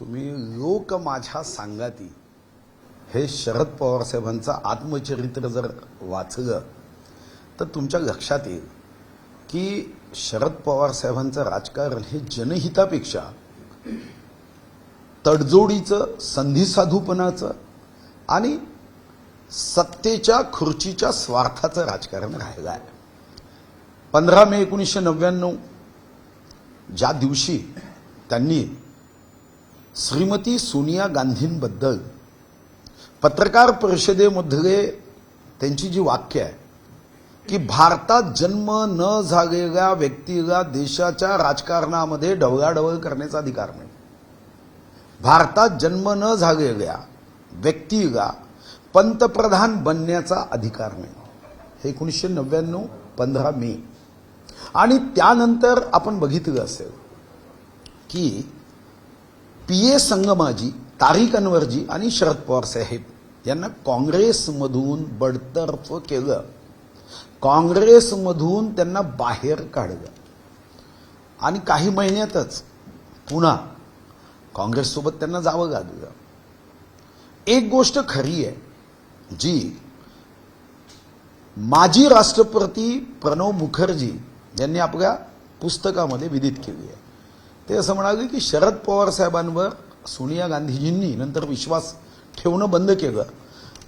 तुम्ही लोक माझ्या सांगाती हे शरद पवार साहेबांचं आत्मचरित्र जर वाचलं तर तुमच्या लक्षात येईल की शरद पवार साहेबांचं राजकारण हे जनहितापेक्षा तडजोडीचं, संधिसाधूपणाचं आणि सत्तेच्या खुर्चीच्या स्वार्थाचं राजकारण राहिलं आहे. 15 मे 1999 ज्या दिवशी त्यांनी श्रीमती सोनिया गांधींबद्दल पत्रकार परिषदेमध्ये त्यांची जी वाक्य आहे की भारतात जन्म न झालेल्या व्यक्तीला देशाच्या राजकारणामध्ये ढवळाढवळ करण्याचा अधिकार नाही. भारतात जन्म न झालेल्या व्यक्तीला पंतप्रधान बनण्याचा अधिकार नाही. हे 1999 15 मे. आणि त्यानंतर आपण बघितलं असेल की पीए संगमाजी, तारिक अनवरजी आणि शरद पवार साहेब यांना काँग्रेसमधून बडतर्फ केलं, काँग्रेसमधून त्यांना बाहेर काढलं आणि काही महिन्यातच पुन्हा काँग्रेससोबत त्यांना जावं लागलं. एक गोष्ट खरी आहे जी माजी राष्ट्रपती प्रणव मुखर्जी यांनी आपल्या पुस्तकामध्ये विदित केली आहे. ते असं म्हणाले की शरद पवार साहेबांवर सोनिया गांधीजींनी नंतर विश्वास ठेवणं बंद केलं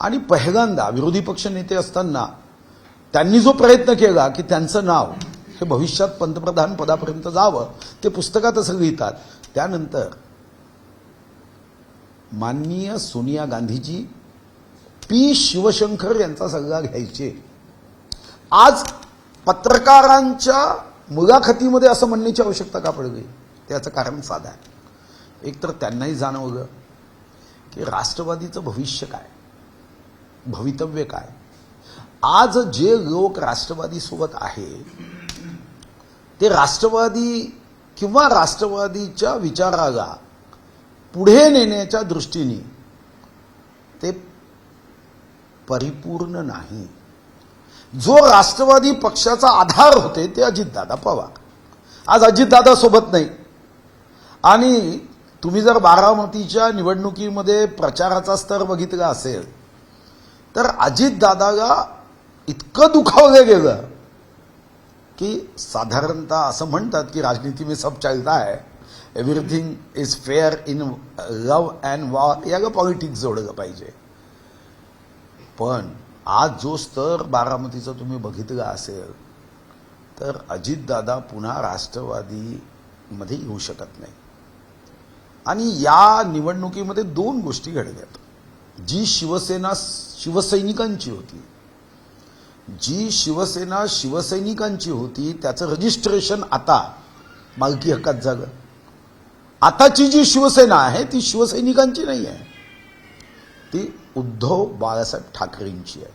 आणि पहिल्यांदा विरोधी पक्ष नेते असताना त्यांनी जो प्रयत्न केला की त्यांचं नाव हे भविष्यात पंतप्रधान पदापर्यंत जावं, ते पुस्तकात असं लिहितात. त्यानंतर माननीय सोनिया गांधीजी पी शिवशंकर यांचा सल्ला घ्यायचे. आज पत्रकारांच्या मुलाखतीमध्ये असं म्हणण्याची आवश्यकता का पडली? त्याचं कारण साधं आहे. एकतर त्यांनाही जाणवलं की राष्ट्रवादीचं भविष्य काय, भवितव्य काय. आज जे लोक राष्ट्रवादीसोबत आहे ते राष्ट्रवादी किंवा राष्ट्रवादीच्या विचाराला पुढे नेण्याच्या दृष्टीने ते परिपूर्ण नाही. जो राष्ट्रवादी पक्षाचा आधार होते ते अजितदादा पवार आज अजितदादा सोबत नाही. आणि तुम्ही जर बारामतीच्या निवडणुकीमध्ये प्रचाराचा स्तर बघितला असेल तर अजितदादाला इतकं दुखावलं गेलं की साधारणतः असं म्हणतात की राजनीती में सब चलता है, everything is fair in love and war, याला पॉलिटिक्स जोडलं पाहिजे. पण आज जो स्तर बारामतीचा तुम्ही बघितला असेल तर अजितदादा पुन्हा राष्ट्रवादीमध्ये येऊ शकत नाही. आणि या निवडणुकीमध्ये दोन गोष्टी घडल्यात. जी शिवसेना शिवसैनिकांची होती, जी शिवसेना शिवसैनिकांची होती त्याचं रजिस्ट्रेशन आता मालकी हक्कात झालं. आताची जी शिवसेना आहे ती शिवसैनिकांची नाही आहे, ती उद्धव बाळासाहेब ठाकरेंची आहे,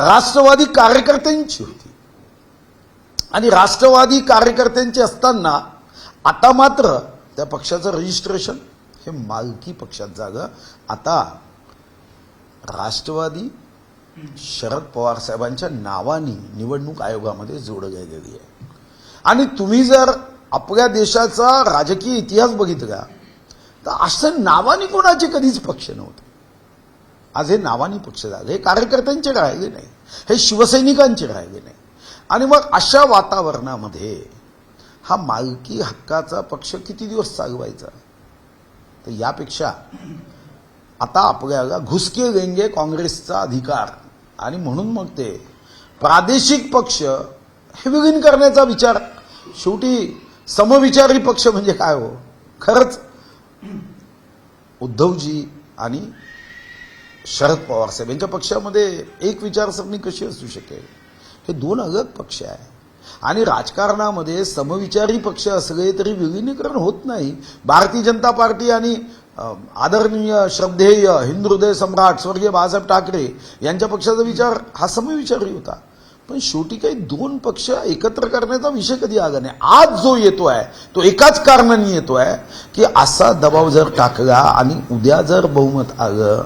राष्ट्रवादी कार्यकर्त्यांची होती. आणि राष्ट्रवादी कार्यकर्त्यांची असताना आता मात्र त्या पक्षाचं रजिस्ट्रेशन हे मालकी पक्षात झालं. आता राष्ट्रवादी शरद पवार साहेबांच्या नावाने निवडणूक आयोगामध्ये जोडली गेली आहे. आणि तुम्ही जर आपल्या देशाचा राजकीय इतिहास बघितला तर असं नावाने कोणाचे कधीच पक्ष नव्हते. आज हे नावानी पक्ष झाले, हे कार्यकर्त्यांचे राहिले नाही, हे शिवसैनिकांचे राहिले नाही. आणि मग अशा वातावरणामध्ये हा मालकी हक्काचा पक्ष किती दिवस चालवायचा? तर यापेक्षा आता आपल्याला घुसके लेंगे काँग्रेसचा अधिकार आणि म्हणून मग ते प्रादेशिक पक्ष हे विलीन करण्याचा विचार. शेवटी समविचारी पक्ष म्हणजे काय हो? खरंच उद्धवजी आणि शरद पवार साहेब यांच्या पक्षामध्ये एक विचारसरणी कशी असू शकेल? हे दोन अलग पक्ष आहे. आणि राजकारणामध्ये समविचारी पक्ष असले तरी विलीनीकरण होत नाही. भारतीय जनता पार्टी आणि आदरणीय श्रद्धेय हिंदुहृदय सम्राट स्वर्गीय बाळासाहेब ठाकरे यांच्या पक्षाचा विचार हा समविचारी होता. पण शेवटी काही दोन पक्ष एकत्र करण्याचा विषय कधी आला नाही. आज जो येतोय तो एकाच कारणाने येतोय की असा दबाव जर टाकला आणि उद्या जर बहुमत आलं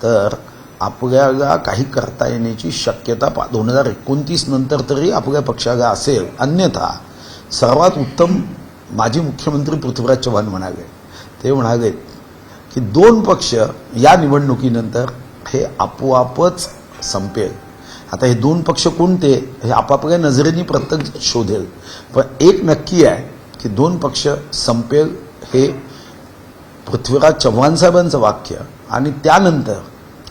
तर आपल्याला काही करता येण्याची शक्यता 2029 नंतर तरी आपल्या पक्षाला असेल. अन्यथा सर्वात उत्तम माजी मुख्यमंत्री पृथ्वीराज चव्हाण म्हणाले ते म्हणाले की दोन पक्ष या निवडणुकीनंतर हे आपोआपच संपेल. आता हे दोन पक्ष कोणते हे आपापल्या नजरेने प्रत्येक शोधेल, पण एक नक्की आहे की दोन पक्ष संपेल हे पृथ्वीराज चव्हाण साहेबांचं वाक्य आणि त्यानंतर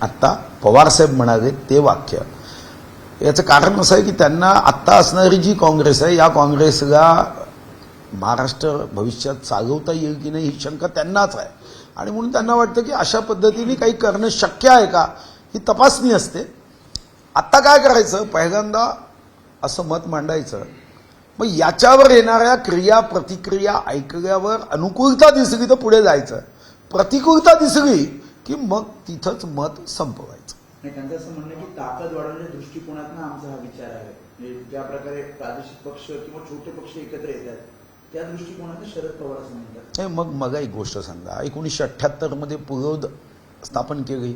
आत्ता पवारसाहेब म्हणाले ते वाक्य. याचं कारण असं आहे की त्यांना आत्ता असणारी जी काँग्रेस आहे या काँग्रेसला महाराष्ट्र भविष्यात चालवता येईल की नाही ही शंका त्यांनाच आहे आणि म्हणून त्यांना वाटतं की अशा पद्धतीने काही करणं शक्य आहे का ही तपासणी असते. आत्ता काय करायचं, पहिल्यांदा असं मत मांडायचं, मग याच्यावर येणाऱ्या क्रिया प्रतिक्रिया ऐकल्यावर अनुकूलता दिसली तर पुढे जायचं, प्रतिकूलता दिसली की मग तिथंच मत संपवायचं. त्यांचं असं म्हणणं की ताकद वाढवण्याच्या दृष्टिकोनातून आमचा हा विचार आहे. म्हणजे ज्या प्रकारे प्रादेशिक पक्ष किंवा छोटे पक्ष एकत्र येतात त्या दृष्टिकोनातून शरद पवार असं म्हणतात. मग मला एक गोष्ट सांगा, 1978 मध्ये पुरोद स्थापन केली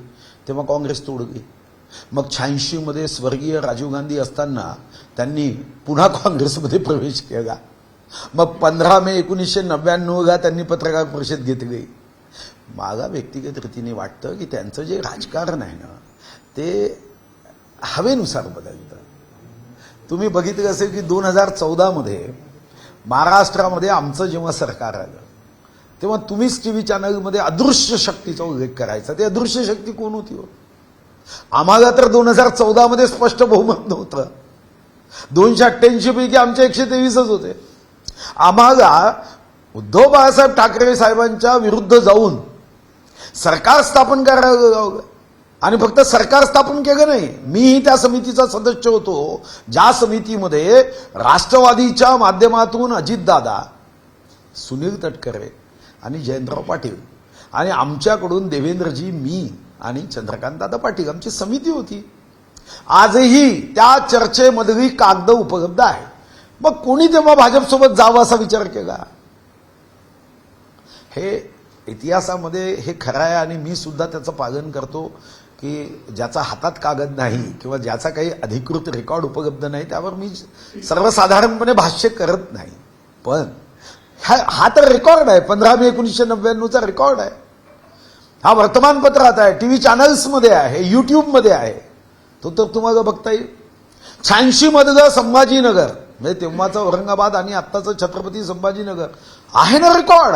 तेव्हा काँग्रेस तोडली. मग 86 मध्ये स्वर्गीय राजीव गांधी असताना त्यांनी पुन्हा काँग्रेसमध्ये प्रवेश केला. मग 15 मे 1999ला त्यांनी पत्रकार परिषद घेतली. मला व्यक्तिगत रीतीने वाटतं की त्यांचं जे राजकारण आहे ना ते हवेनुसार बदलतं. तुम्ही बघितलं असेल की 2014 मध्ये महाराष्ट्रामध्ये आमचं जेव्हा सरकार आलं तेव्हा तुम्हीच टीव्ही चॅनलमध्ये अदृश्य शक्तीचा उल्लेख करायचा. ते अदृश्य शक्ती कोण होती हो? आम्हाला तर 2014 मध्ये स्पष्ट बहुमत नव्हतं. 288 पैकी आमचे 123च होते. आम्हाला उद्धव बाळासाहेब ठाकरे साहेबांच्या विरुद्ध जाऊन सरकार स्थापन करायला लावलं आणि फक्त सरकार स्थापन केलं नाही, मीही त्या समितीचा सदस्य होतो ज्या समितीमध्ये राष्ट्रवादीच्या माध्यमातून अजितदादा, सुनील तटकरे आणि जयंतराव पाटील आणि आमच्याकडून देवेंद्रजी, मी आणि चंद्रकांतदादा पाटील आमची समिती होती. आजही त्या चर्चेमधली कागद उपलब्ध आहे. मग कोणी तेव्हा भाजपसोबत जावं असा विचार केला? हे इतिहासामध्ये हे खरं आहे आणि मी सुद्धा त्याचं पालन करतो की ज्याचा हातात कागद नाही किंवा ज्याचा काही अधिकृत रेकॉर्ड उपलब्ध नाही त्यावर मी सर्वसाधारणपणे भाष्य करत नाही. पण हा तर रेकॉर्ड आहे, 15 मे 1999चा रेकॉर्ड आहे. हा वर्तमानपत्रात आहे, टीव्ही चॅनल्समध्ये आहे, युट्यूबमध्ये आहे, तो तर तुम्हाला बघता येईल. 86 मधलं संभाजीनगर म्हणजे तेव्हाचं औरंगाबाद आणि आत्ताचं छत्रपती संभाजीनगर आहे ना रेकॉर्ड.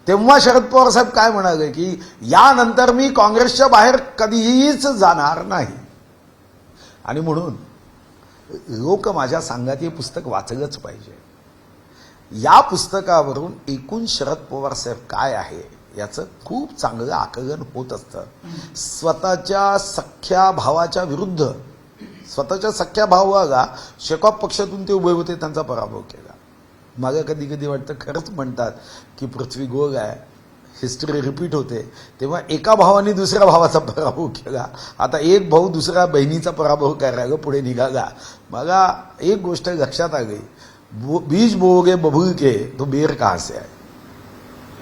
तेव्हा शरद पवार साहेब काय म्हणाले की यानंतर मी काँग्रेसच्या बाहेर कधीच जाणार नाही आणि म्हणून लोक माझ्या सांगतात हे पुस्तक वाचलंच पाहिजे. या पुस्तकावरून एकूण शरद पवार साहेब काय आहे याचं खूप चांगलं आकलन होत असतं. स्वतःच्या सख्या भावाच्या विरुद्ध, स्वतःच्या सख्या भावाला शेकॉप पक्षातून ते उभे होते, त्यांचा पराभव केला. मला कधी कधी वाटतं खरंच म्हणतात की पृथ्वी गोल आहे, हिस्ट्री रिपीट होते. तेव्हा एका भावाने दुसऱ्या भावाचा पराभव केला, आता एक भाऊ दुसऱ्या बहिणीचा पराभव करायला पुढे निघाला. मला एक गोष्ट लक्षात आली, बीज बोगे बबूल के तो बेर कहाँ से आहे.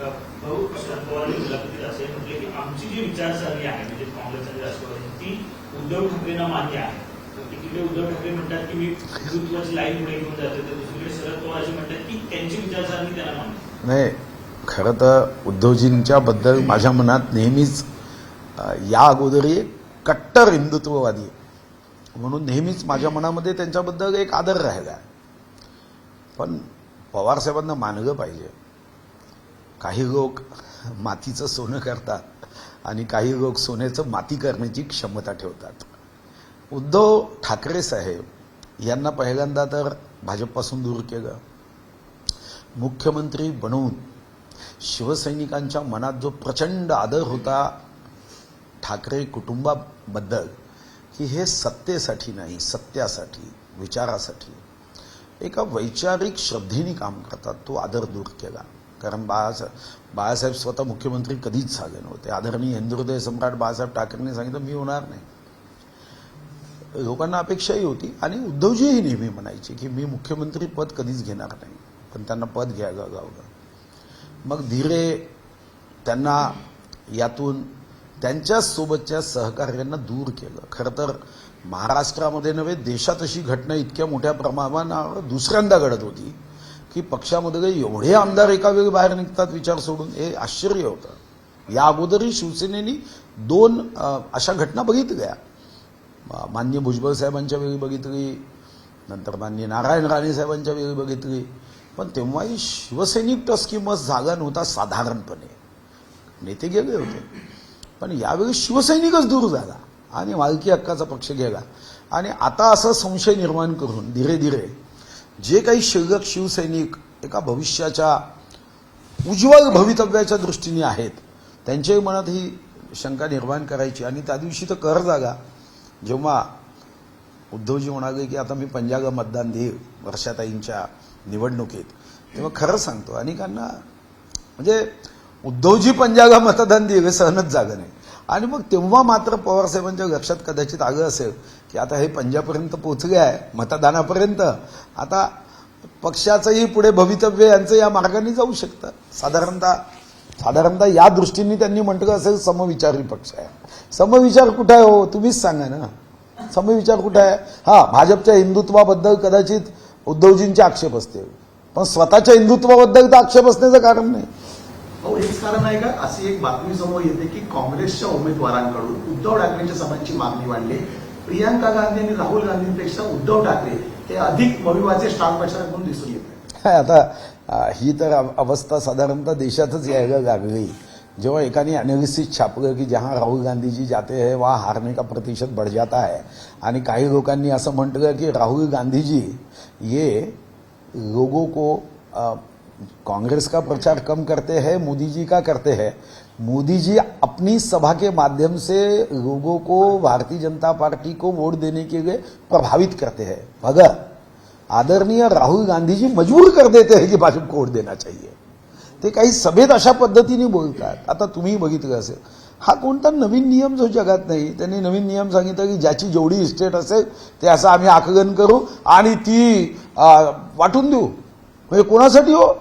भाऊ शरद पवारांनी मुलाखतीत असे म्हटले की आमची जी विचारसरणी आहे म्हणजे काँग्रेस आणि राष्ट्रवादी ती उद्धव ठाकरेंना मान्य आहे. एकीकडे उद्धव ठाकरे म्हणतात की मी हिंदुत्वाची लाईन पुढे घेऊन जाते, तर दुसरीकडे शरद पवार असे म्हणतात की त्यांची विचारसरणी त्यांना मान्य नाही. खरं तर उद्धवजींच्या बद्दल माझ्या मनात नेहमीच या अगोदर कट्टर हिंदुत्ववादी म्हणून नेहमीच माझ्या मनामध्ये त्यांच्याबद्दल एक आदर राहिला आहे. पण पवारसाहेबांना मानलं पाहिजे. काही लोक मातीचं सोनं करतात आणि काही लोक सोन्याचं माती करण्याची क्षमता ठेवतात. उद्धव ठाकरे साहेब यांना पहिल्यांदा तर भाजपपासून दूर केलं, मुख्यमंत्री बनवून शिवसैनिकांच्या मनात जो प्रचंड आदर होता ठाकरे कुटुंबाबद्दल की हे सत्तेसाठी नाही, सत्यासाठी, विचारासाठी एका वैचारिक श्रद्धेने काम करतात, तो आदर दूर केला. कारण बाळासाहेब स्वतः मुख्यमंत्री कधीच झाले नव्हते. आदरणीय हिंदुहृदय सम्राट बाळासाहेब ठाकरेंनी सांगितलं मी होणार नाही. लोकांना अपेक्षाही होती आणि उद्धवजीही नेहमी म्हणायचे की मी मुख्यमंत्री पद कधीच घेणार नाही, पण त्यांना पद घ्यायला लावलं. मग धीरे त्यांना यातून त्यांच्यासोबतच्या सहकार्यांना दूर केलं. खरं तर महाराष्ट्रामध्ये नव्हे देशात अशी घटना इतक्या मोठ्या प्रमाणावर दुसऱ्यांदा घडत होती की पक्षामध्ये एवढे आमदार एका वेळी बाहेर निघतात विचार सोडून, हे आश्चर्य होतं. या अगोदरही शिवसेनेनी 2 अशा घटना बघितल्या. माननीय भुजबळ साहेबांच्या वेळी बघितली, नंतर माननीय नारायण राणे साहेबांच्या वेळी बघितली. पण तेव्हाही शिवसैनिक टस्कीमस जागा नव्हता साधारणपणे, नेते गेले होते. पण यावेळी शिवसैनिकच दूर झाला आणि मालकी हक्काचा पक्ष गेला. आणि आता असं संशय निर्माण करून धीरे धीरे जे काही शिल्लक शिवसैनिक एका भविष्याच्या उज्ज्वल भवितव्याच्या दृष्टीने आहेत, त्यांच्याही मनात ही शंका निर्माण करायची. आणि त्या दिवशी तर कर जागा, जेव्हा उद्धवजी म्हणाले की आता मी पंजाब मतदान देईल वर्षाताईंच्या निवडणुकीत, तेव्हा खरं सांगतो अनेकांना, म्हणजे उद्धवजी पंजाब मतदान देईल हे सहनच जागा नाही. आणि मग तेव्हा मात्र पवारसाहेबांच्या लक्षात कदाचित आलं असेल की आता हे पंजाबपर्यंत पोहोचले आहे मतदानापर्यंत, आता पक्षाचंही पुढे भवितव्य यांचं या मार्गाने जाऊ शकतं. साधारणतः या दृष्टीने त्यांनी म्हटलं असेल समविचारी पक्ष आहे. समविचार कुठे आहे हो, तुम्हीच सांगा ना, समविचार कुठे आहे? हा, भाजपच्या हिंदुत्वाबद्दल कदाचित उद्धवजींचे आक्षेप असतील, पण स्वतःच्या हिंदुत्वाबद्दल तर आक्षेप असण्याचं कारण नाही. हो, हेच कारण आहे का? अशी एक बातमी समोर येते की काँग्रेसच्या उमेदवारांकडून उद्धव ठाकरेंच्या सभांची मागणी वाढली. प्रियांका गांधी आणि राहुल गांधींपेक्षा उद्धव ठाकरे हे अधिक महत्वाचे स्टार प्रचारक म्हणून दिसून येत आहे. आता ही तर अवस्था साधारणतः देशातच यायला लागली. जेव्हा एकाने अनालिसिस छापलं की जहां राहुल गांधी जी जाते हैं वहां हारने का प्रतिशत बढ़ जाता है, आणि काही लोकांनी असं म्हटलं की राहुल गांधी जी ये लोगों को कांग्रेस का प्रचार कम करते हैं, मोदी जी का करते हैं. मोदी जी अपनी सभा के माध्यम से लोगों को भारतीय जनता पार्टी को वोट देने के लिए प्रभावित करते हैं, मगर आदरणीय राहुल गांधी जी मजबूर कर देते हैं की भाजप को वोट देना चाहिए. ते काही सभेत अशा पद्धतीने बोलतात. आता तुम्ही बघितलं असेल, हा कोणता नवीन नियम जो जगात नाही. त्यांनी नवीन नियम सांगितलं की ज्याची जेवढी इस्टेट असेल ते असं आम्ही आकलन करू आणि ती वाटून देऊ. म्हणजे कोणासाठी हो?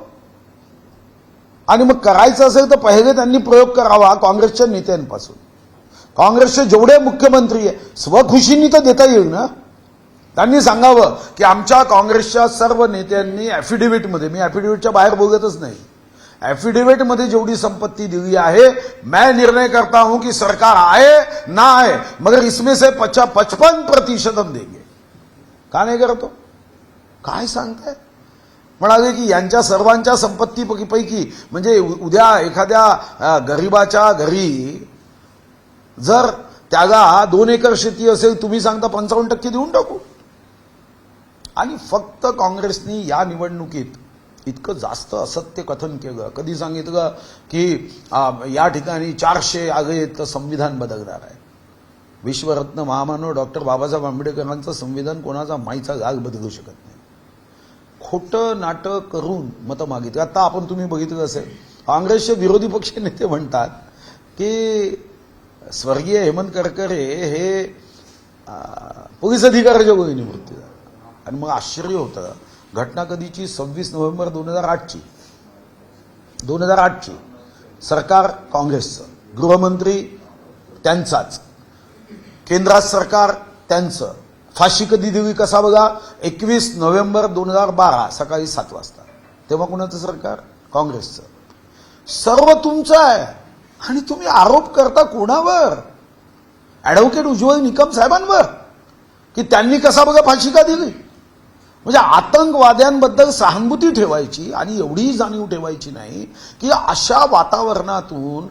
आणि मग करायचं असेल तर पहिले त्यांनी प्रयोग करावा काँग्रेसच्या नेत्यांपासून. काँग्रेसचे जेवढे मुख्यमंत्री आहे स्वखुशींनी तर देता येईल ना. त्यांनी सांगावं की आमच्या काँग्रेसच्या सर्व नेत्यांनी ॲफिडेव्हिटमध्ये, मी ॲफिडेव्हिटच्या बाहेर बोलतच नाही, ॲफिडेव्हिटमध्ये जेवढी संपत्ती दिली आहे, मैं निर्णय करता हूं कि सरकार आए ना आए मगर इसमें से 55% हम देंगे. का नाही करतो? काय सांगताय? म्हणाले की यांच्या सर्वांच्या संपत्तीपैकी, म्हणजे उद्या एखाद्या गरीबाच्या घरी जर त्याला 2 एकर शेती असेल, तुम्ही सांगता 55% देऊन टाकू. आणि फक्त काँग्रेसनी या निवडणुकीत इतकं जास्त असत्य कथन केलं. कधी सांगितलं की या ठिकाणी 400 आले तर संविधान बदलणार आहे. विश्वरत्न महामानव डॉक्टर बाबासाहेब आंबेडकरांचं संविधान कोणाचा माईचा गाग बदलू शकत नाही. खोटं नाटक करून मतं मागितली. आता आपण तुम्ही बघितलं असेल, काँग्रेसचे विरोधी पक्ष नेते म्हणतात की स्वर्गीय हेमंत करकरे हे पोलीस अधिकाऱ्याच्या गोळी निवृत्ती झाले. आणि मग आश्चर्य होतं, घटना कधीची 26 नोव्हेंबर 2008ची. सरकार काँग्रेसचं, गृहमंत्री त्यांचाच, केंद्रात सरकार त्यांचं. फाशी कधी दिली कसा बघा, 21 नोव्हेंबर 2012 सकाळी 7 वाजता. तेव्हा कुणाचं सरकार? काँग्रेसचं. सर्व तुमचं आहे आणि तुम्ही आरोप करता कोणावर? ॲडव्होकेट उज्ज्वल निकम साहेबांवर, की त्यांनी कसा बघा फाशी का दिली. म्हणजे आतंकवाद्यांबद्दल सहानुभूती ठेवायची आणि एवढीही जाणीव ठेवायची नाही की अशा वातावरणातून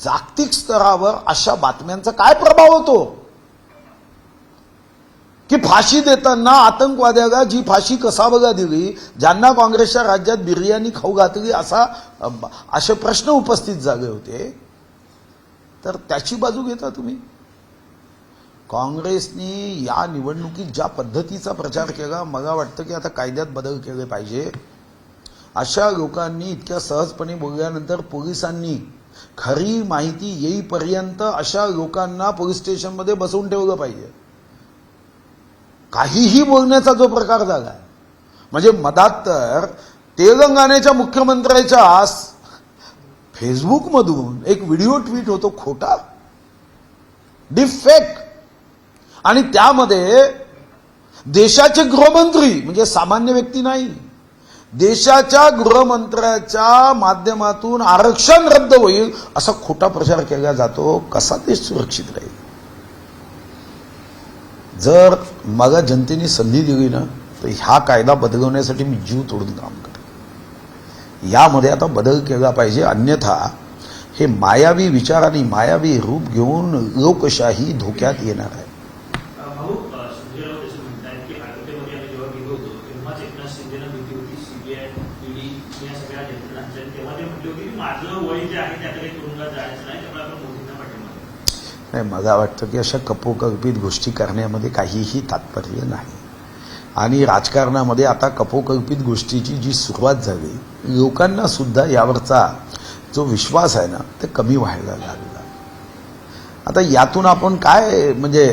जागतिक स्तरावर अशा बातम्यांचा काय प्रभाव होतो. की फाशी देताना आतंकवाद्याला जी फाशी कसा बघा दिली, ज्यांना काँग्रेसच्या राज्यात बिर्याणी खाऊ घातली, असे प्रश्न उपस्थित झाले होते. तर त्याची बाजू घेता तुम्ही. काँग्रेसने या निवडणुकीत ज्या पद्धतीचा प्रचार केला, मला वाटतं की आता कायद्यात बदल केले पाहिजे. अशा लोकांनी इतक्या सहजपणे बोलल्यानंतर पोलिसांनी खरी माहिती येईपर्यंत अशा लोकांना पोलीस स्टेशनमध्ये बसवून ठेवलं पाहिजे. काहीही बोलण्याचा जो प्रकार झाला, म्हणजे मधात तर तेलंगणाच्या मुख्यमंत्र्याच्या फेसबुकमधून एक व्हिडिओ ट्विट होतो खोटा, डिफेक्ट, आणि त्यामध्ये देशाचे गृहमंत्री, म्हणजे सामान्य व्यक्ती नाही, देशाच्या गृहमंत्र्याच्या माध्यमातून आरक्षण रद्द होईल असा खोटा प्रचार केला जातो. कसा देश सुरक्षित राहील? जर मला जनतेने संधी दिली ना तर हा कायदा बदलवण्यासाठी मी जीव तोडून काम करेन. यामध्ये आता बदल केला पाहिजे, अन्यथा हे मायावी विचार आणि मायावी रूप घेऊन लोकशाही धोक्यात येणार आहे. भाऊ, संजय राऊत असं म्हणतात की अयोध्येमध्ये आम्ही जेव्हा गेलो होतो तेव्हाच एकनाथ शिंदेना भीती होती सीबीआय, ईडी या सगळ्या यंत्रणांच्या. तेव्हा ते म्हटले होते की माझं वय जे आहे त्यात काही तुरुंगात जायचं नाही, त्यामुळे आपण मोदींना पाठिंबा देऊ. नाही, मला वाटतं की अशा कपोकल्पित गोष्टी करण्यामध्ये काहीही तात्पर्य नाही. आणि राजकारणामध्ये आता कपोकल्पित गोष्टीची जी सुरुवात झाली, लोकांना सुद्धा यावरचा जो विश्वास आहे ना ते कमी व्हायला लागला. आता यातून आपण काय म्हणजे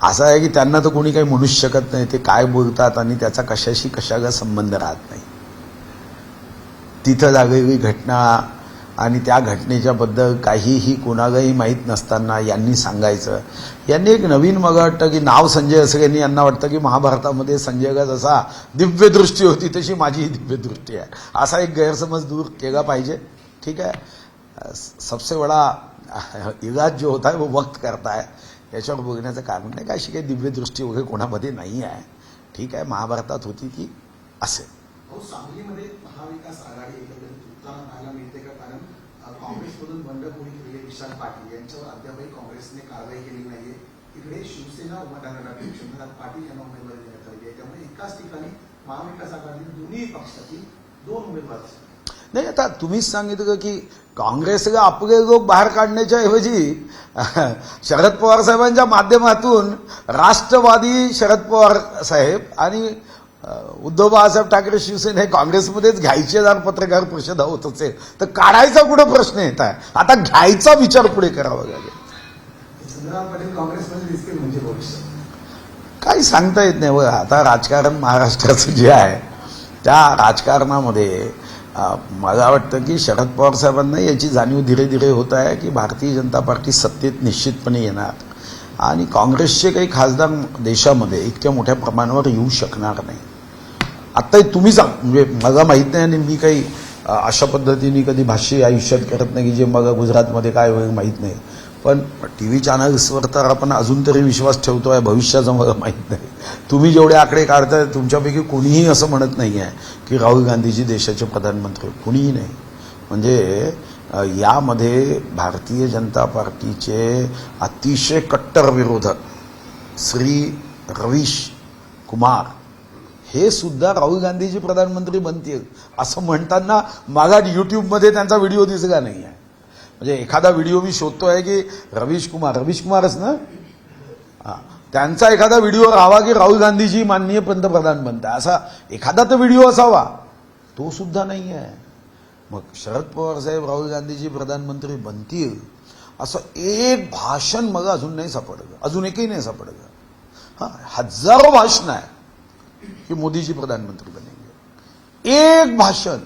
असं आहे की त्यांना तर कोणी काही म्हणूच शकत नाही. ते काय बोलतात आणि त्याचा कशाशी कशाला संबंध राहत नाही. तिथं झालेली घटना आणि त्या घटनेच्या बद्दल काहीही कोणालाही माहीत नसताना यांनी सांगायचं. यांनी एक नवीन मला वाटतं की नाव संजय असं यांनी यांना वाटतं की महाभारतामध्ये संजयला जसा दिव्यदृष्टी होती तशी माझी ही दिव्यदृष्टी आहे, असा एक गैरसमज दूर केला पाहिजे. ठीक आहे, सबसे बडा इलाज जो होता है वो वक्त करता है. याच्यावर बघण्याचं कारण नाही, अशी काही दिव्यदृष्टी वगैरे कोणामध्ये नाही आहे. ठीक आहे, महाभारतात होती ती असेल. सांगलीमध्ये महाविकास आघाडी एकंदरीत तुटताना पाहायला मिळते का? कारण काँग्रेसमधून बंडखोरी केलेले विशाल पाटील यांच्यावर अद्यापही काँग्रेसने कारवाई केली नाहीये. इकडे शिवसेना उभारण्यासाठी चंद्रकांत पाटील यांना उमेदवारी देण्यात आली आहे. त्यामुळे एकाच ठिकाणी महाविकास आघाडीतील दोन्ही पक्षातील 2 उमेदवार. नाही, आता तुम्हीच सांगितलं की काँग्रेसला आपले लोक बाहेर काढण्याच्या ऐवजी शरद पवार साहेबांच्या माध्यमातून राष्ट्रवादी शरद पवार साहेब आणि उद्धव बाळासाहेब ठाकरे शिवसेना हे काँग्रेसमध्येच घ्यायचे जर पत्रकार परिषदा होत असेल तर काढायचा कुठे प्रश्न येत आहे? आता घ्यायचा विचार पुढे करावा लागेल. चंद्रकांत पाटील काँग्रेसमध्ये दिसतील म्हणजे भविष्य काही सांगता येत नाही. बघा, आता राजकारण महाराष्ट्राचं जे आहे त्या राजकारणामध्ये मला वाटतं की शरद पवार साहेबांना याची जाणीव धीरे धीरे होत आहे की भारतीय जनता पार्टी सत्तेत निश्चितपणे येणार आणि काँग्रेसचे काही खासदार देशामध्ये इतक्या मोठ्या प्रमाणावर येऊ शकणार नाही. आत्ता तुम्ही सांग, म्हणजे मला माहीत नाही आणि मी काही अशा पद्धतीने कधी भाष्य आयुष्यात करत नाही की जे मला गुजरातमध्ये काय होईल माहीत नाही. पण टीव्ही चॅनल्सवर तर आपण अजून तरी विश्वास ठेवतो आहे, भविष्याचं मला माहीत नाही. तुम्ही जेवढे आकडे काढताय तुमच्यापैकी कोणीही असं म्हणत नाही आहे की राहुल गांधीजी देशाचे प्रधानमंत्री, कुणीही नाही. म्हणजे यामध्ये भारतीय जनता पार्टीचे अतिशय कट्टर विरोधक श्री रवीश कुमार हे सुद्धा राहुल गांधीजी प्रधानमंत्री बनतील असं म्हणताना मला युट्यूबमध्ये त्यांचा व्हिडिओ दिसला नाही आहे. म्हणजे एखादा व्हिडिओ मी शोधतोय की रवीश कुमारच ना, त्यांचा एखादा व्हिडिओ राहावा की राहुल गांधीजी माननीय पंतप्रधान बनता, असा एखादा तर व्हिडिओ असावा, तो सुद्धा नाही आहे. मग शरद पवार साहेब राहुल गांधीजी प्रधानमंत्री बनतील असं एक भाषण मला अजून नाही सापडलं, अजून एकही नाही सापडलं. हजारो भाषण आहे की मोदीजी प्रधानमंत्री बनेंगे, एक भाषण.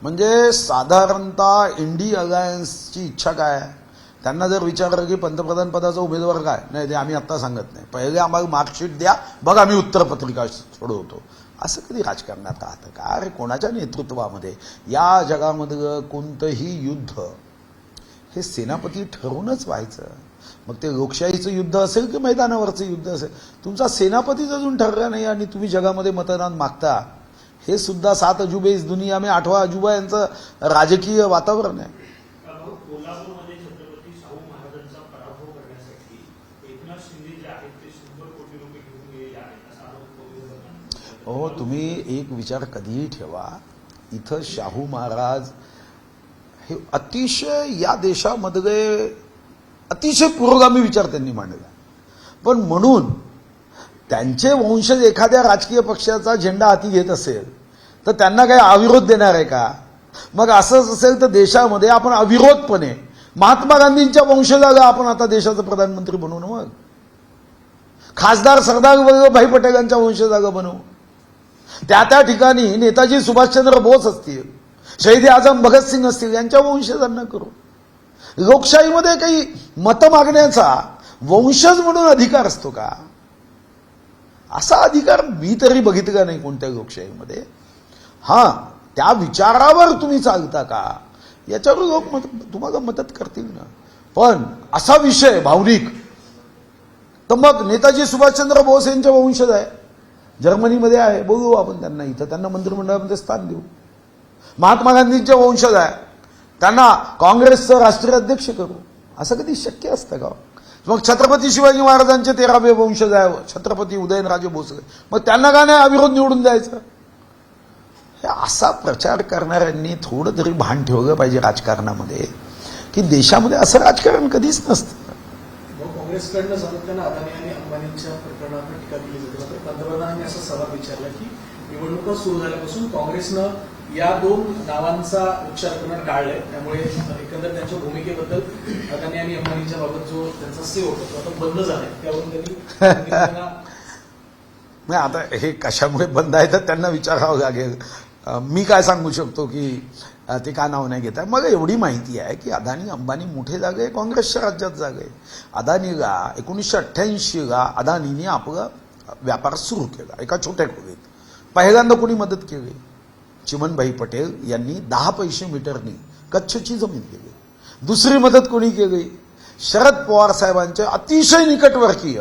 म्हणजे साधारणतः इंडी अलायन्सची इच्छा काय आहे? त्यांना जर विचारलं की पंतप्रधान पदाचा उमेदवार काय, नाही ते आम्ही आत्ता सांगत नाही, पहिले आम्हाला मार्कशीट द्या, बघ आम्ही उत्तरपत्रिका सोडवतो. असं कधी राजकारणात राहतं का? अरे कोणाच्या नेतृत्वामध्ये? या जगामधलं कोणतंही युद्ध हे सेनापती ठरवूनच व्हायचं. मग ते लोकशाहीचं युद्ध असेल की मैदानावरचं युद्ध असेल, तुमचा सेनापतीच अजून ठरला नाही आणि तुम्ही जगामध्ये मतदान मागता. हे सुद्धा 7 अजुबे इस दुनिया में 8वां अजुबा यांचं राजकीय वातावरण आहे. कोल्हापूरमध्ये छत्रपती शाहू महाराजांचा पराभव करण्यासाठी एकनाथ शिंदे जे आहेत ते 100 कोटी रुपये घेऊन गेलेले आहेत असा आरोप. हो, तुम्ही एक विचार कधीही ठेवा, इथं शाहू महाराज हे अतिशय या देशामधले अतिशय पुरोगामी विचार त्यांनी मांडला. पण म्हणून त्यांचे वंशज एखाद्या राजकीय पक्षाचा झेंडा हाती घेत असेल तर त्यांना काही अविरोध देणार आहे का? मग असंच असेल तर देशामध्ये आपण अविरोधपणे महात्मा गांधींच्या वंशजाला आपण आता देशाचं प्रधानमंत्री बनवू ना. मग खासदार सरदार वल्लभभाई पटेलांच्या वंशजाला बनवू. त्या ठिकाणी नेताजी सुभाषचंद्र बोस असतील, शहीद आझम भगतसिंग असतील, यांच्या वंशजांना करू. लोकशाहीमध्ये काही मत मागण्याचा वंशज म्हणून अधिकार असतो का? असा अधिकार मी तरी बघितला नाही कोणत्या लोकशाहीमध्ये. हां, त्या विचारावर तुम्ही चालता का याच्यावर लोक तुम्हाला मदत करतील ना. पण असा विषय भावनिक, तर मग नेताजी सुभाषचंद्र बोस यांचे वंशज आहे, जर्मनीमध्ये आहे, बोलवू आपण त्यांना, इथं त्यांना मंत्रिमंडळामध्ये स्थान देऊ. महात्मा गांधींचे वंशज आहे, त्यांना काँग्रेसचं राष्ट्रीय अध्यक्ष करू. असं कधी शक्य असतं का? मग छत्रपती शिवाजी महाराजांचे 13वे वंशज आहे छत्रपती उदयनराजे भोसले, मग त्यांना का नाही अविरोध निवडून द्यायचं? हे असा प्रचार करणाऱ्यांनी थोडं तरी भान ठेवलं पाहिजे राजकारणामध्ये, की देशामध्ये असं राजकारण कधीच नसतं. काँग्रेसकडनं सातत्यानं अदानी आणि अंबानींच्या प्रकरणावर टीका केली जाते. मात्र पंतप्रधानांनी असा सवाल विचारला की निवडणुका सुरू झाल्यापासून काँग्रेसनं या 2 नावांचा उच्चार करणं टाळलंय, त्यामुळे एकंदर त्यांच्या भूमिकेबद्दल अदानी आणि अंबानींच्या बाबत जो त्यांचा से होता तो आता बंद झालाय, त्यावरून त्यांनी नाही, आता हे कशामुळे बंद आहे तर त्यांना विचारावं लागेल. मी काय सांगू शकतो की ते का नाव नाही घेत आहे. मला एवढी माहिती आहे की अदानी अंबानी मोठे जागे काँग्रेसच्या राज्यात जागे. अदानीला 1988ला अदानीने आपला व्यापार सुरू केला एका छोट्या खोलीत. पहिल्यांदा कोणी मदत केली? चिमनभाई पटेल यांनी 10 पैसे मीटरनी कच्छची जमीन केली. दुसरी मदत कोणी केली? शरद पवार साहेबांचे अतिशय निकटवर्तीय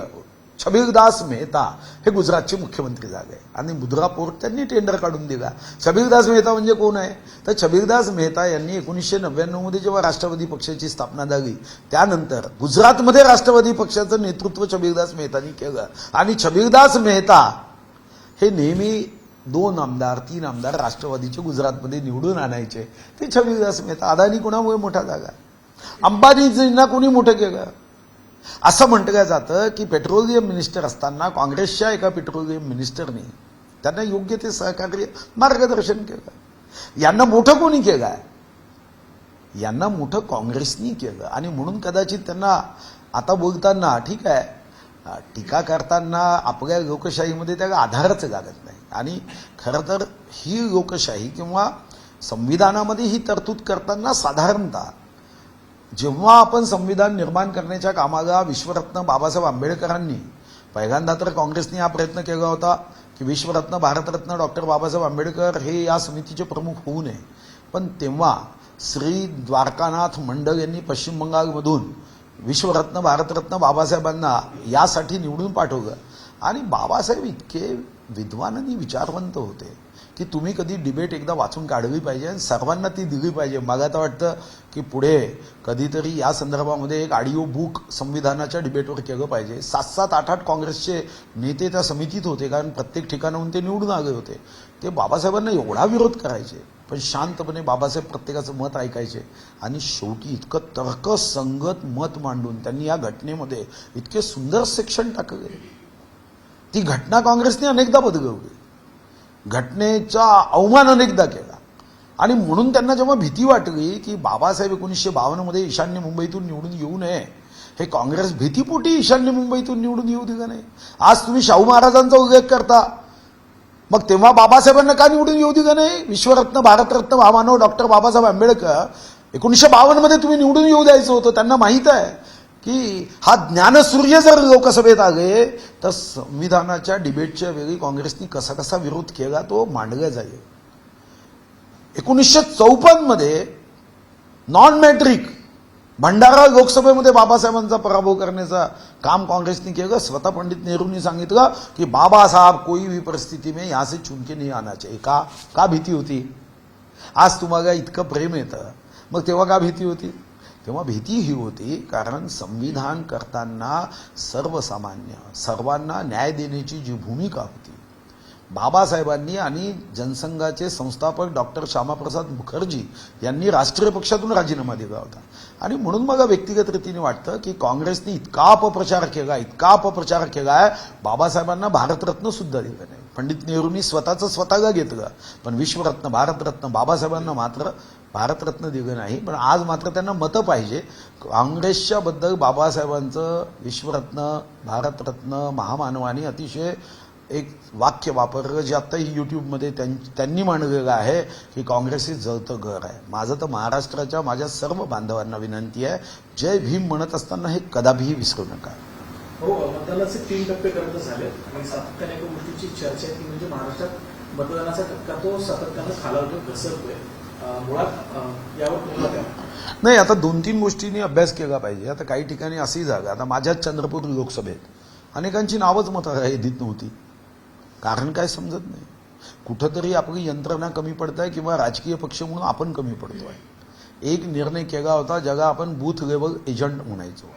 छबीलदास मेहता हे गुजरातचे मुख्यमंत्री झाले आणि मुद्रा पोर्ट त्यांनी टेंडर काढून दिला. छबीलदास मेहता म्हणजे कोण आहे? तर छबीलदास मेहता यांनी 1999 मध्ये जेव्हा राष्ट्रवादी पक्षाची स्थापना झाली त्यानंतर गुजरातमध्ये राष्ट्रवादी पक्षाचं नेतृत्व छबीलदास मेहतांनी केलं. आणि छबीलदास मेहता हे नेहमी 2 आमदार 3 आमदार राष्ट्रवादीचे गुजरातमध्ये निवडून आणायचे. ते छबीलदास मेहता. अदानी कोणामुळे मोठा झाला? अंबानीजींना कोणी मोठं केलं? असं म्हटलं जातं की पेट्रोलियम मिनिस्टर असताना काँग्रेसच्या एका पेट्रोलियम मिनिस्टरने त्यांना योग्य ते सहकार्य मार्गदर्शन केलं. यांना मोठं कोणी केलं? यांना मोठं काँग्रेसनी केलं. आणि म्हणून कदाचित त्यांना आता बोलताना ठीक आहे, टीका करताना आपल्या लोकशाहीमध्ये त्याला आधारच लागत नाही. आणि खरं तर ही लोकशाही किंवा संविधानामध्ये ही तरतूद करताना साधारणतः जेव्हा आपण संविधान निर्माण करण्याच्या कामाला विश्वरत्न बाबासाहेब आंबेडकरांनी पहिल्यांदा तर काँग्रेसने हा प्रयत्न केला होता की विश्वरत्न भारतरत्न डॉक्टर बाबासाहेब आंबेडकर हे या समितीचे प्रमुख होऊ नये. पण तेव्हा श्री द्वारकानाथ मंडल यांनी पश्चिम बंगालमधून विश्वरत्न भारतरत्न बाबासाहेबांना यासाठी निवडून पाठवलं. आणि बाबासाहेब इतके विद्वान आणि विचारवंत होते की तुम्ही कधी डिबेट एकदा वाचून काढली पाहिजे आणि सर्वांना ती दिली पाहिजे. मला तर वाटतं की पुढे कधीतरी या संदर्भामध्ये एक ऑडिओ बुक संविधानाच्या डिबेटवर केलं पाहिजे. 7-7, 8-8 काँग्रेसचे नेते त्या समितीत होते, कारण प्रत्येक ठिकाणाहून ते निवडून आले होते. ते बाबासाहेबांना एवढा विरोध करायचे पण शांतपणे बाबासाहेब प्रत्येकाचं मत ऐकायचे. आणि शेवटी इतकं तर्कसंगत मत मांडून त्यांनी या घटनेमध्ये इतके सुंदर सेक्शन टाकले. ती घटना काँग्रेसने अनेकदा बदलवली, घटनेचा अवमान अनेकदा केला. आणि म्हणून त्यांना जेव्हा भीती वाटली की बाबासाहेब 1952 मध्ये ईशान्य मुंबईतून निवडून येऊ नये, हे काँग्रेस भीतीपोटी ईशान्य मुंबईतून निवडून येऊ दिलं नाही. आज तुम्ही शाहू महाराजांचा उल्लेख करता, मग तेव्हा बाबासाहेबांना का निवडून येऊ दिलं नाही? विश्वरत्न भारतरत्न महामानव डॉक्टर बाबासाहेब आंबेडकर 1952 मध्ये तुम्ही निवडून येऊ द्यायचं होतं. त्यांना माहीत आहे की हा ज्ञानसूर्य जर लोकसभेत आले तर संविधानाच्या डिबेटच्या वेळी काँग्रेसनी कसा कसा विरोध केला तो मांडला जाईल. 1954 मध्ये नॉन मॅट्रिक भंडारा लोकसभेमध्ये बाबासाहेबांचा पराभव करण्याचं काम काँग्रेसने केलं. स्वतः पंडित नेहरूंनी सांगितलं की बाबासाहेब कोई भी परिस्थिती में यहां से चुन के नहीं आना चाहिए. का भीती होती? आज तुम्हाला इतकं प्रेम येतं, मग तेव्हा का भीती होती? तेव्हा भीती ही होती कारण संविधान करताना सर्वसामान्य सर्वांना न्याय देण्याची जी भूमिका होती बाबासाहेबांनी आणि जनसंघाचे संस्थापक डॉक्टर श्यामाप्रसाद मुखर्जी यांनी राष्ट्रीय पक्षातून राजीनामा दिला होता. आणि म्हणून मला व्यक्तिगत रीतीने वाटतं की काँग्रेसने इतका अपप्रचार केलाय, बाबासाहेबांना भारतरत्न सुद्धा दिलं नाही. पंडित नेहरूंनी स्वतःला घेतलं, पण विश्वरत्न भारतरत्न बाबासाहेबांना मात्र भारतरत्न दिलं नाही. पण आज मात्र त्यांना मतं पाहिजे. काँग्रेसच्या बद्दल बाबासाहेबांचं विश्वरत्न भारतरत्न महामानवानी अतिशय एक वाक्य वापरलं जे आत्ताही यूट्यूबमध्ये त्यांनी मांडलेलं आहे की काँग्रेस हे जळतं घर आहे. माझं तर महाराष्ट्राच्या माझ्या सर्व बांधवांना विनंती आहे, जय भीम म्हणत असताना हे कदापिही विसरू नका. हो, मतदानाचे 3 टप्पे करत झाले आणि सातत्याने एका गोष्टीची चर्चा की म्हणजे महाराष्ट्रात मतदानाचा टक्का तो सातत्यानं खालावतो, घसरतोय. मुळात यावर तुम्हाला काय वाटतं? नाही, आता 2-3 गोष्टींनी अभ्यास केला पाहिजे. आता काही ठिकाणी अशी जागा, आता माझ्याच चंद्रपूर लोकसभेत अनेकांची नावच यादीत नव्हती. कारण काय समजत नाही. कुठंतरी आपली यंत्रणा कमी पडत आहे किंवा राजकीय पक्ष म्हणून आपण कमी पडतोय. एक निर्णय केला होता ज्याला आपण बूथ लेवल एजंट म्हणायचो.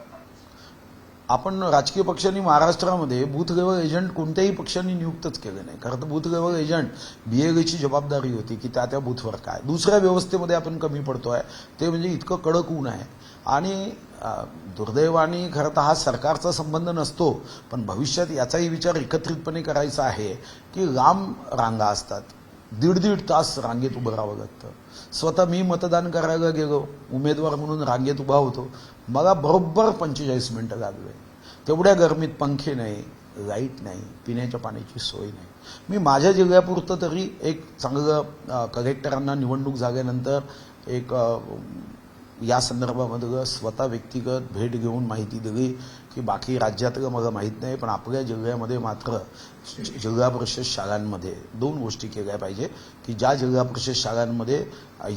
आपण राजकीय पक्षांनी महाराष्ट्रामध्ये बूथ लेवल एजंट कोणत्याही पक्षांनी नियुक्तच केले नाही. कारण तर बूथ लेवल एजंट BLAची जबाबदारी होती की त्या बूथवर काय. दुसऱ्या व्यवस्थेमध्ये आपण कमी पडतोय, ते म्हणजे इतकं कडक ऊन आहे. आणि दुर्दैवाने खरं तर हा सरकारचा संबंध नसतो, पण भविष्यात याचाही विचार एकत्रितपणे करायचा आहे की लांब रांगा असतात, 1.5 तास रांगेत उभं राहावं लागतं. स्वतः मी मतदान करायला गेलो, उमेदवार म्हणून रांगेत उभा होतो, मला बरोबर 45 मिनिटं लागले. तेवढ्या गरमीत पंखे नाही, लाईट नाही, पिण्याच्या पाण्याची सोय नाही. मी माझ्या जिल्ह्यापुरतं तरी एक चांगलं कलेक्टरांना निवडणूक झाल्यानंतर एक या संदर्भामध्ये स्वतः व्यक्तिगत भेट घेऊन माहिती दिली की बाकी राज्यातलं मला माहीत नाही, पण आपल्या जिल्ह्यामध्ये मात्र जिल्हा परिषद शाळांमध्ये 2 गोष्टी केल्या पाहिजे की ज्या जिल्हा परिषद शाळांमध्ये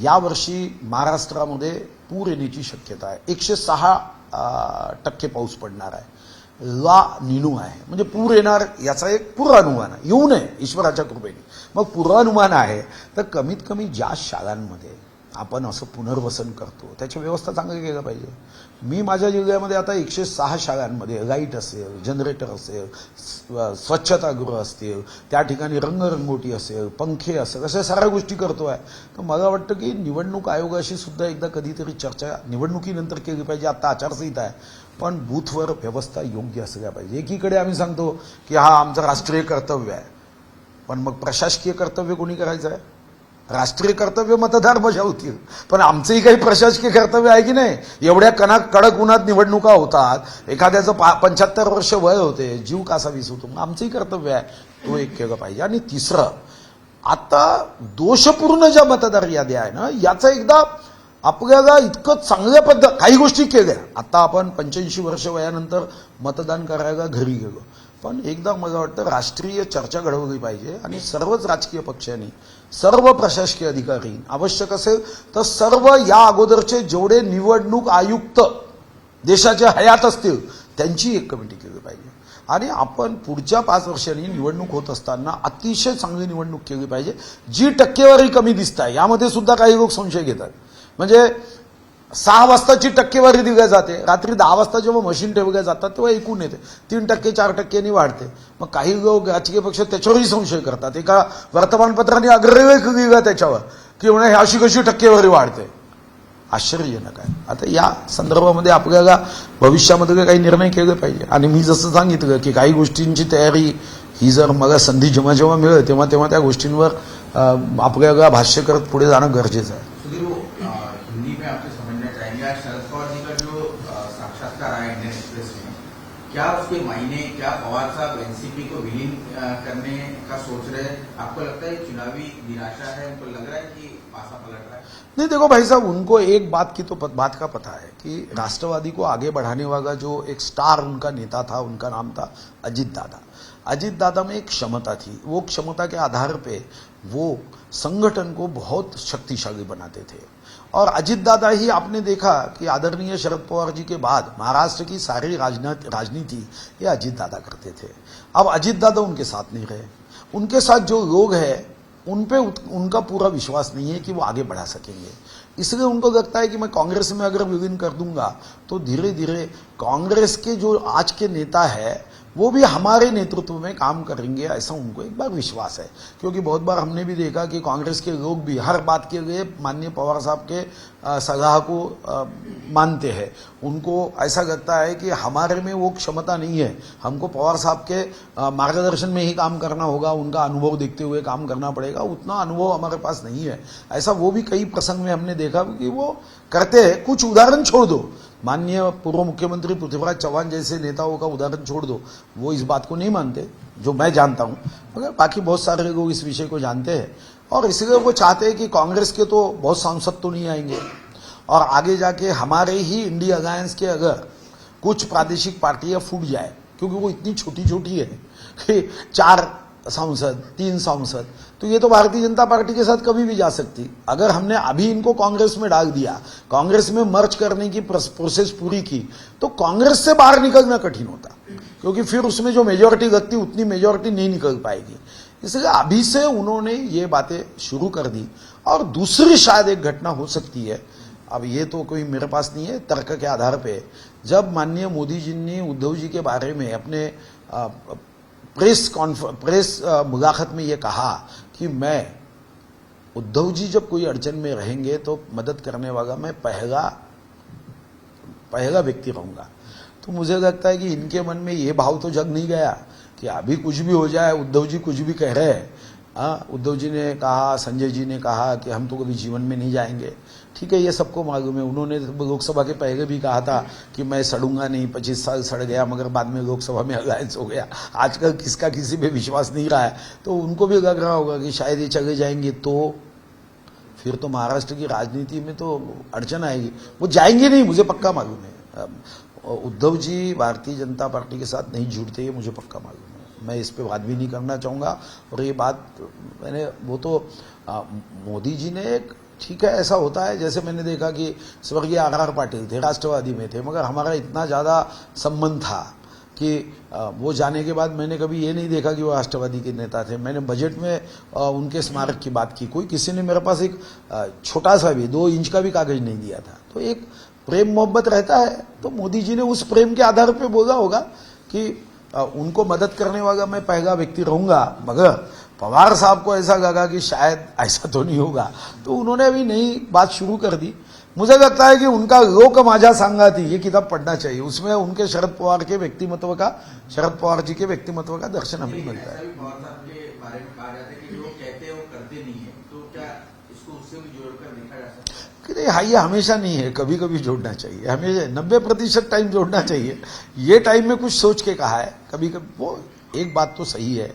यावर्षी महाराष्ट्रामध्ये पूर येण्याची शक्यता आहे. 106% पाऊस पडणार आहे. ला निनू आहे, म्हणजे पूर येणार याचा एक पूर्वानुमान आहे. येऊ नये ईश्वराच्या कृपेने. मग पूर्वानुमान आहे तर कमीत कमी ज्या शाळांमध्ये आपण असं पुनर्वसन करतो त्याची व्यवस्था चांगली केली पाहिजे. मी माझ्या जिल्ह्यामध्ये आता 106 शाळांमध्ये लाईट असेल, जनरेटर असेल, स्वच्छतागृह असतील, त्या ठिकाणी रंगरंगोटी असेल, पंखे असेल, अशा साऱ्या गोष्टी करतोय. तर मला वाटतं की निवडणूक आयोगाशी सुद्धा एकदा कधीतरी चर्चा निवडणुकीनंतर केली पाहिजे. आता आचारसंहिता आहे, पण बूथवर व्यवस्था योग्य असल्या पाहिजे. एकीकडे आम्ही सांगतो की हा आमचं राष्ट्रीय कर्तव्य आहे, पण मग प्रशासकीय कर्तव्य कोणी करायचं आहे? राष्ट्रीय कर्तव्य मतदार बजावतील, पण आमचंही काही प्रशासकीय कर्तव्य आहे की नाही? एवढ्या कडक उन्हात निवडणुका होतात, एखाद्याचं 75 वर्ष वय होते, जीव कासा विसरतो. मग आमचंही कर्तव्य आहे, तो एक केलं पाहिजे. आणि तिसरं, आता दोषपूर्ण ज्या मतदार याद्या आहे ना, याचा एकदा आपल्याला इतकं चांगल्या काही गोष्टी केल्या. आता आपण 85 वर्ष वयानंतर मतदान करायला घरी गेलो, पण एकदा मला वाटतं राष्ट्रीय चर्चा घडवली पाहिजे आणि सर्वच राजकीय पक्षांनी, सर्व प्रशासकीय अधिकारी, आवश्यक असेल तर सर्व या अगोदरचे जेवढे निवडणूक आयुक्त देशाच्या हयात असतील त्यांची एक कमिटी केली पाहिजे. आणि आपण पुढच्या 5 वर्षांनी निवडणूक होत असताना अतिशय चांगली निवडणूक केली पाहिजे. जी टक्केवारी कमी दिसत आहे यामध्ये सुद्धा काही लोक संशय घेतात. म्हणजे 6 वाजताची टक्केवारी दिली जाते, रात्री 10 वाजता जेव्हा मशीन ठेवल्या जातात तेव्हा एकूण येते 3%, 4%नी वाढते. मग काही लोक राजकीय पक्ष त्याच्यावरही संशय करतात. एका वर्तमानपत्राने अग्रलेख लिहिला त्याच्यावर की म्हणे अशी कशी टक्केवारी वाढते. आश्चर्यजनक आहे. आता या संदर्भामध्ये आपल्याला भविष्यामध्ये काही निर्णय केले पाहिजे. आणि मी जसं सांगितलं की काही गोष्टींची तयारी ही जर मला संधी जेव्हा जेव्हा मिळेल तेव्हा तेव्हा त्या गोष्टींवर आपल्याला भाष्य करत पुढे जाणं गरजेचं आहे. हिंदी में आपसे समझना चाहेंगे, आज शरद पवार जी का जो साक्षात्कार आया इंडियन एक्सप्रेस में, क्या उसके मायने, क्या पवार साहब एनसीपी को विलीन करने का सोच रहे हैं? आपको लगता है चुनावी निराशा है? उनको लग रहा है कि पासा पलट रहा है? नहीं, देखो भाई साहब, उनको एक बात का पता है कि राष्ट्रवादी को आगे बढ़ाने वाला जो एक स्टार उनका नेता था, उनका नाम था अजीत दादा. अजीत दादा में एक क्षमता थी. वो क्षमता के आधार पे वो संगठन को बहुत शक्तिशाली बनाते थे. और अजीत दादा ही आपने देखा कि आदरणीय शरद पवार जी के बाद महाराष्ट्र की सारी राजनीति ये अजीत दादा करते थे. अब अजीत दादा उनके साथ नहीं रहे. उनके साथ जो लोग हैं उन पे उनका पूरा विश्वास नहीं है कि वो आगे बढ़ा सकेंगे. इसलिए उनको लगता है कि मैं कांग्रेस में अगर विलीन कर दूंगा तो धीरे धीरे कांग्रेस के जो आज के नेता है वो भी हमारे नेतृत्व में काम करेंगे, ऐसा उनको एक बार विश्वास है. क्योंकि बहुत बार हमने भी देखा कि कांग्रेस के लोग भी हर बात के लिए माननीय पवार साहब के सलाह को मानते हैं. उनको ऐसा लगता है कि हमारे में वो क्षमता नहीं है, हमको पवार साहब के मार्गदर्शन में ही काम करना होगा, उनका अनुभव देखते हुए काम करना पड़ेगा. उतना अनुभव हमारे पास नहीं है. ऐसा वो भी कई प्रसंग में हमने देखा कि वो करते हैं. कुछ उदाहरण छोड़ दो, माननीय पूर्व मुख्यमंत्री पृथ्वीराज चौहान जैसे नेताओं का उदाहरण छोड़ दो, वो इस बात को नहीं मानते जो मैं जानता हूं, मगर बाकी बहुत सारे लोग इस विषय को जानते हैं. और इसलिए वो चाहते हैं कि कांग्रेस के तो बहुत सांसद तो नहीं आएंगे और आगे जाके हमारे ही इंडिया अलायंस के अगर कुछ प्रादेशिक पार्टियां फूट जाए, क्योंकि वो इतनी छोटी छोटी है कि 4 सांसद, 3 सांसद, तो ये तो भारतीय जनता पार्टी के साथ कभी भी जा सकती। अगर हमने अभी इनको कांग्रेस में डाल दिया, कांग्रेस में मर्ज करने की प्रोसेस पूरी की, तो कांग्रेस से बाहर निकलना कठिन होता, क्योंकि फिर उसमें जो मेजोरिटी लगती उतनी मेजोरिटी नहीं निकल पाएगी। इसलिए अभी से उन्होंने ये बातें शुरू कर दी। और दूसरी शायद एक घटना हो सकती है, अब ये तो कोई मेरे पास नहीं है, तर्क के आधार पे, जब माननीय मोदी जी ने उद्धव जी के बारे में अपने प्रेस मुलाकात में ये कहा कि मैं उद्धव जी जब कोई अड़चन में रहेंगे तो मदद करने वाला मैं पहला व्यक्ति रहूंगा, तो मुझे लगता है कि इनके मन में ये भाव तो जग नहीं गया कि अभी कुछ भी हो जाए, उद्धव जी कुछ भी कह रहे हैं। उद्धव जी ने कहा, संजय जी ने कहा कि हम तो कभी जीवन में नहीं जाएंगे। ठीक है, ये सबको मालूम है। उन्होंने लोकसभा के पहले भी कहा था कि मैं सड़ूंगा नहीं, 25 साल सड़ गया, मगर बाद में लोकसभा में अलायंस हो गया। आजकल किसका किसी पे विश्वास नहीं रहा है, तो उनको भी लग रहा होगा कि शायद ये चले जाएंगे तो फिर तो महाराष्ट्र की राजनीति में तो अड़चन आएगी। वो जाएंगे नहीं, मुझे पक्का मालूम है। उद्धव जी भारतीय जनता पार्टी के साथ नहीं जुड़ते, ये मुझे पक्का मालूम है। मैं इस पे बात भी नहीं करना चाहूँगा। और ये बात मैंने, वो तो मोदी जी ने एक, ठीक है, ऐसा होता है, जैसे मैंने देखा कि स्वर्गीय आर पाटिल थे, राष्ट्रवादी में थे, मगर हमारा इतना ज़्यादा संबंध था कि वो जाने के बाद मैंने कभी ये नहीं देखा कि वो राष्ट्रवादी के नेता थे। मैंने बजट में उनके स्मारक की बात की, कोई किसी ने मेरे पास एक छोटा सा भी 2 इंच का भी कागज नहीं दिया था। तो एक प्रेम मोहब्बत रहता है, तो मोदी जी ने उस प्रेम के आधार पर बोला होगा कि उनको मदद करने वाला मैं पहला व्यक्ति रहूंगा। मगर पवार साहब को ऐसा लगा कि शायद ऐसा तो नहीं होगा, तो उन्होंने अभी नई बात शुरू कर दी। मुझे लगता है कि उनका लोक माझा सांगाती ये किताब पढ़ना चाहिए, उसमें उनके शरद पवार के व्यक्तिमत्व का, शरद पवार जी के व्यक्तिमत्व का दर्शन हमें मिलता है। पवार साहब के बारे में कहा जाता है कि जो कहते हैं वो करते नहीं है, तो क्या इसको उससे भी जोड़कर देखा जा सकता है? हाँ, ये हमेशा नहीं है, कभी कभी जोड़ना चाहिए। हमें 90% टाइम जोड़ना चाहिए। ये टाइम में कुछ सोच के कहा है, कभी कभी वो एक बात तो सही है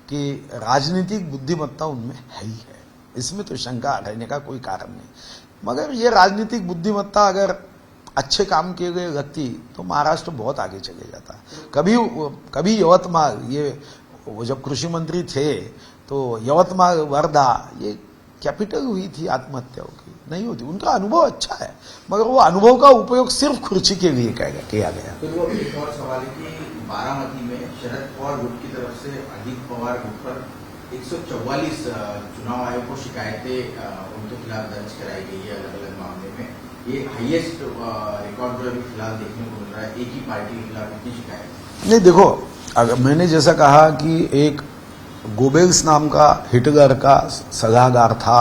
कि राजनीतिक बुद्धिमत्ता उनमें है ही है, इसमें तो शंका रहने का कोई कारण नहीं। मगर ये राजनीतिक बुद्धिमत्ता अगर अच्छे काम किए गए लगती तो महाराष्ट्र बहुत आगे चले जाता। कभी यवतमाल, ये वो जब कृषि मंत्री थे तो यवतमाल, वर्धा, ये कैपिटल हुई थी आत्महत्याओं की, नहीं होती। उनका अनुभव अच्छा है, मगर वो अनुभव का उपयोग सिर्फ खुर्ची के लिए किया गया। फिर वो एक और सवाल है कि बारामती में शरद पवार गुट की तरफ से अजित पवार गुट पर 144 चुनाव आयोग को शिकायतें उनके खिलाफ दर्ज कराई गई है अलग अलग मामले में। ये हाईएस्ट रिकॉर्ड जो अभी फिलहाल देखने को मिल रहा है, एक ही पार्टी के खिलाफ इतनी शिकायत। नहीं, देखो, अगर मैंने जैसा कहा कि एक गोबेल्स नाम का हिटलर का सलाहकार था,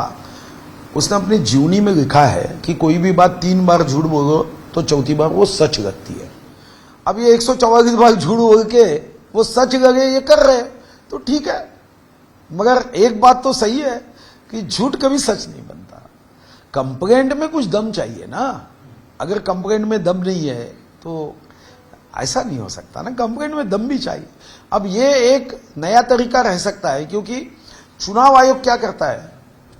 उसने अपनी जीवनी में लिखा है कि कोई भी बात 3 बार झूठ बोलो तो चौथी बार वो सच लगती है। अब ये 144 बार झूठ बोल के वो सच लगे ये कर रहे, तो ठीक है। मगर एक बात तो सही है कि झूठ कभी सच नहीं बनता। कंप्लेंट में कुछ दम चाहिए ना। अगर कंप्लेंट में दम नहीं है तो ऐसा नहीं हो सकता ना, कंप्लेंट में दम भी चाहिए। अब ये एक नया तरीका रह सकता है, क्योंकि चुनाव आयोग क्या करता है,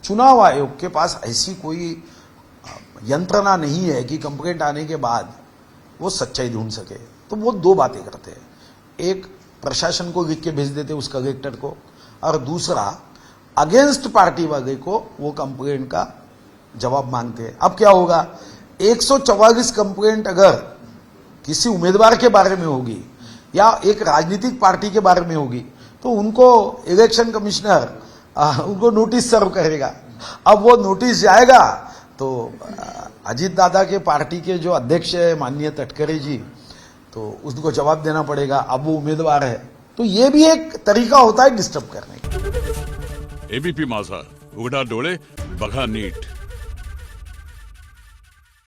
चुनाव आयोग के पास ऐसी कोई यंत्रणा नहीं है कि कंप्लेंट आने के बाद वो सच्चाई ढूंढ सके। तो वो 2 बातें करते हैं, एक प्रशासन को लिख के भेज देते उस कलेक्टर को, और दूसरा अगेंस्ट पार्टी वाले को वो कंप्लेंट का जवाब मांगते हैं। अब क्या होगा, 144 कंप्लेंट अगर किसी उम्मीदवार के बारे में होगी या एक राजनीतिक पार्टी के बारे में होगी तो उनको इलेक्शन कमिश्नर उनको नोटिस सर्व करेगा। अब वो नोटिस जाएगा तो अजीत दादा के पार्टी के जो अध्यक्ष है माननीय तटकरे जी, तो उसको जवाब देना पड़ेगा। अब वो उम्मीदवार है, तो ये भी एक तरीका होता है डिस्टर्ब करने का। एबीपी माझा, उघडा डोळे बघा नीट।